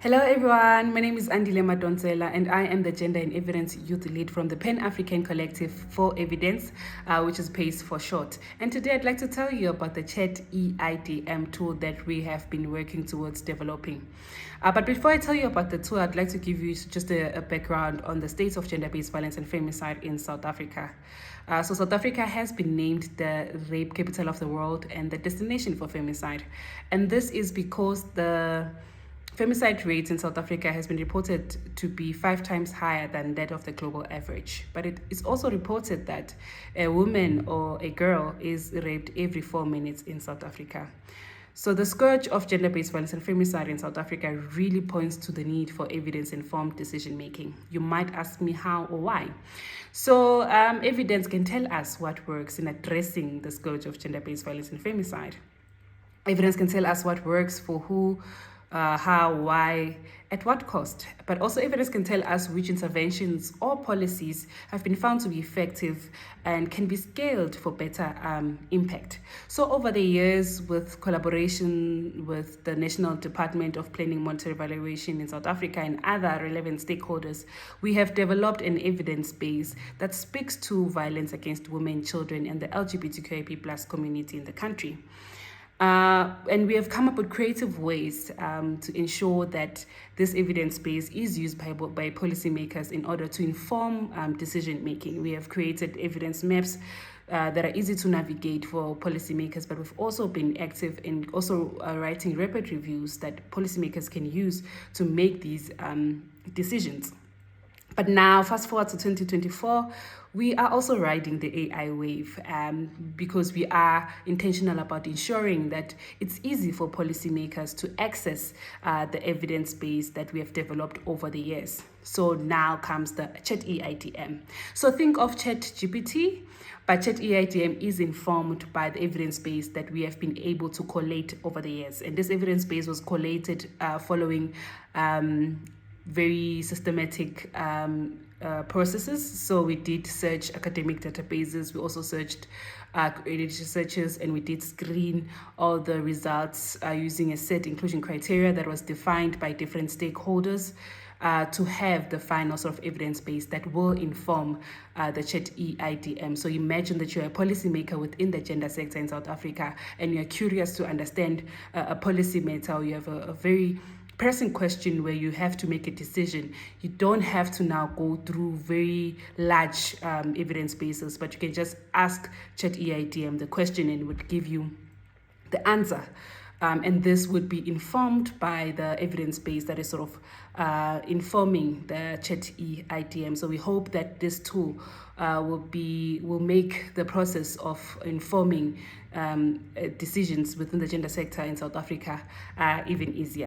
Hello everyone, my name is Andile Madonsela and I am the Gender and Evidence Youth Lead from the Pan-African Collective for Evidence, which is PACE for short. And today I'd like to tell you about the CHAT EIDM tool that we have been working towards developing. But before I tell you about the tool, I'd like to give you just a background on the state of gender-based violence and femicide in South Africa. So South Africa has been named the rape capital of the world and the destination for femicide. And this is because the femicide rates in South Africa has been reported to be 5 times higher than that of the global average. But it is also reported that a woman or a girl is raped every 4 minutes in South Africa. So the scourge of gender-based violence and femicide in South Africa really points to the need for evidence-informed decision-making. You might ask me how or why. So evidence can tell us what works in addressing the scourge of gender-based violence and femicide. Evidence can tell us what works for who, how, why, at what cost. But also evidence can tell us which interventions or policies have been found to be effective and can be scaled for better impact. So over the years, with collaboration with the National Department of Planning, Monetary Evaluation in South Africa and other relevant stakeholders, we have developed an evidence base that speaks to violence against women, children, and the LGBTQIA+ community in the country. And we have come up with creative ways to ensure that this evidence base is used by policymakers in order to inform decision making. We have created evidence maps that are easy to navigate for policymakers, but we've also been active in also writing rapid reviews that policymakers can use to make these decisions. But now, fast forward to 2024, we are also riding the AI wave because we are intentional about ensuring that it's easy for policymakers to access the evidence base that we have developed over the years. So now comes the CHAT EIDM. So think of ChatGPT, but CHAT EIDM is informed by the evidence base that we have been able to collate over the years. And this evidence base was collated following very systematic processes. So we did search academic databases, we also searched editor searches, and we did screen all the results using a set inclusion criteria that was defined by different stakeholders to have the final sort of evidence base that will inform the CHAT EIDM. So imagine that you're a policymaker within the gender sector in South Africa and you're curious to understand a policy matter, or you have a very pressing question where you have to make a decision. You don't have to now go through very large evidence bases, but you can just ask CHAT EIDM the question and it would give you the answer. And this would be informed by the evidence base that is sort of informing the CHAT EIDM. So we hope that this tool will make the process of informing decisions within the gender sector in South Africa even easier.